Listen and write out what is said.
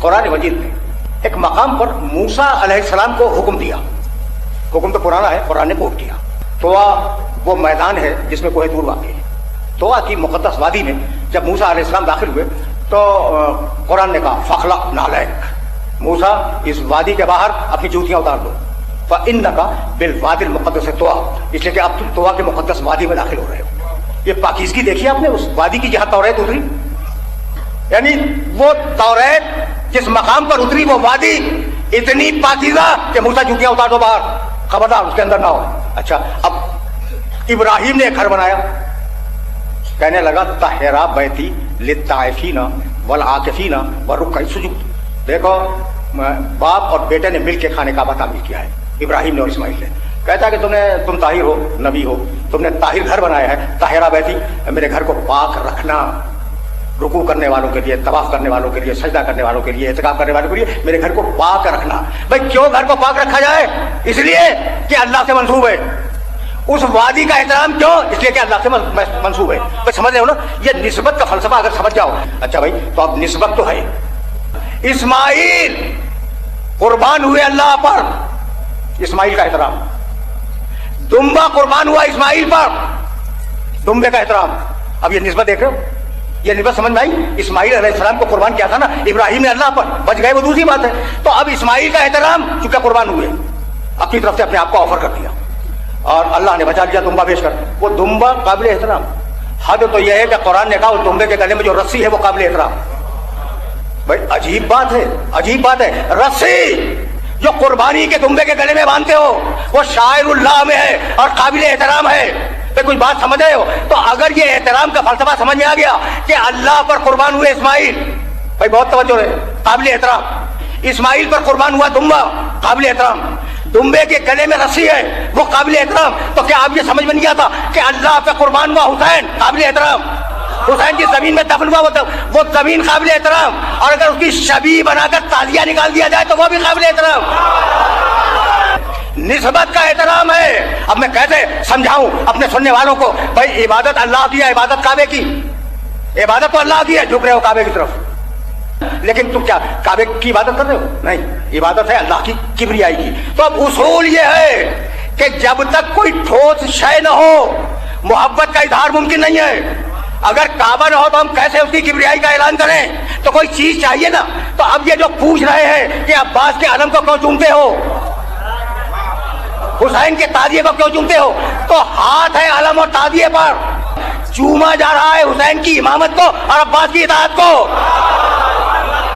कुरान मजीद में एक मकाम पर मूसा अलैहिस्सलाम को हुक्म दिया। हुक्म तो पुराना है, कुरान ने कोट किया। तो वो मैदान है जिसमें कोहे तूर वाक़ है। तो की मुक़द्दस वादी में जब मूसा अलैहिस्सलाम दाखिल हुए तो कुरान ने कहा फखला नालैक, मूसा इस वादी के बाहर अपनी जूतियां उतार दो। फ़इन्नका बिल वादिल मुक़द्दस तवा, इसलिए कि अब तुम तवा के मुक़द्दस वादी में दाखिल हो रहे हो। ये पाकीज़गी देखी आपने उस वादी की जहां तौरात उतरी, यानी वो तौरात जिस मकाम पर उतरी वो वादी इतनी पाकीज़ा कि मूसा जूतियां उतार दो बाहर, खबरदार उसके अंदर ना हो। अच्छा, अब इब्राहिम ने एक घर बनाया, कहने लगा तहरा बैती लित्ताइफीना वल आकिफीना व रुक्का सुजूद। देखो बाप और बेटे ने मिलकर खाने का तामीर किया है, इब्राहिम ने और इस्माइल ने। कहता है कि तुम ताहिर हो, नबी हो, तुमने ताहिर घर बनाया है। तहरा बैती, मेरे घर को पाक रखना, रुकू करने वालों के लिए, तवाफ करने वालों के लिए, सजदा करने वालों के लिए, इत्काफ करने वालों के लिए मेरे घर को पाक रखना। भाई क्यों घर को पाक रखा जाए? इसलिए कि अल्लाह से मंसूब है। उस वादी का एहतराम क्यों? इसलिए कि अल्लाह से मंसूब है। तो समझ रहे हो ना, ये निस्बत का फलसफा अगर समझ जाओ। अच्छा भाई, तो अब निस्बत तो है। इस्माइल कुर्बान हुए अल्लाह पर, इस्माइल का एहतराम। दुम्बा कुर्बान हुआ इस्माइल पर, दुम्बे का एहतराम। अब ये निस्बत देख रहे हो, ये निस्बत समझ में आई? इस्माइल अलैहिस्सलाम को कुर्बान किया था ना इब्राहिम ने अल्लाह पर, बच गए वो दूसरी बात है। तो अब इस्माइल का एहतराम चूंकि कुर्बान हुए, अपनी तरफ से अपने आप को ऑफर कर दिया और अल्लाह ने बचा लिया दुम्बा पेश कर। वो दुम्बा काबिल एहतराम। हद तो यह है कि कुरान ने कहा उस दुम्बे के गले में जो रस्सी है वो काबिल एहतराम। भाई अजीब बात है, अजीब बात है। रस्सी जो कुर्बानी के दुम्बे के गले में बांधते हो वो शायरुल्लाह में है और काबिल एहतराम है। तो कुछ बात समझ रहे हो? तो अगर ये एहतराम का फलसफा समझ में आ गया कि अल्लाह पर कुर्बान हुए इस्माइल, भाई बहुत तवज्जो है, काबिल एहतराम। इस्माइल पर कुर्बान हुआ दुम्बा, काबिल एहतराम। दुम्बे के गले में रस्सी है वो काबिल एहतराम। तो क्या आप ये समझ में नहीं आता कि अल्लाह पे कुर्बान हुआ हुसैन, काबिल एहतराम। हुसैन जिस जमीन में दफन हुआ वो जमीन काबिल एहतराम। और अगर उसकी शबी बनाकर तालिया निकाल दिया जाए तो वो भी काबिल एहतराम। निस्बत का एहतराम है। अब मैं कैसे समझाऊं अपने सुनने वालों को? भाई इबादत अल्लाह की है, इबादत काबे की, इबादत तो अल्लाह की है, झुक रहे हो काबे की तरफ, लेकिन तुम क्या काबे की इबादत कर रहे हो? नहीं, इबादत है अल्लाह की किबरियाई की। तो अब उसूल ये है कि जब तक कोई ठोस शय न हो मोहब्बत का इजहार मुमकिन नहीं है। अगर काबा न हो तो हम कैसे उसकी किबरियाई का ऐलान करें? तो कोई चीज चाहिए ना। तो अब ये जो पूछ रहे हैं कि अब्बास के अलम को क्यों चूमते हो, हुसैन के ताजिए को क्यों चूमते हो, तो हाथ है अलम और ताजिए पर, चूमा जा रहा है हुसैन की इमामत को और अब्बास की इताअत को।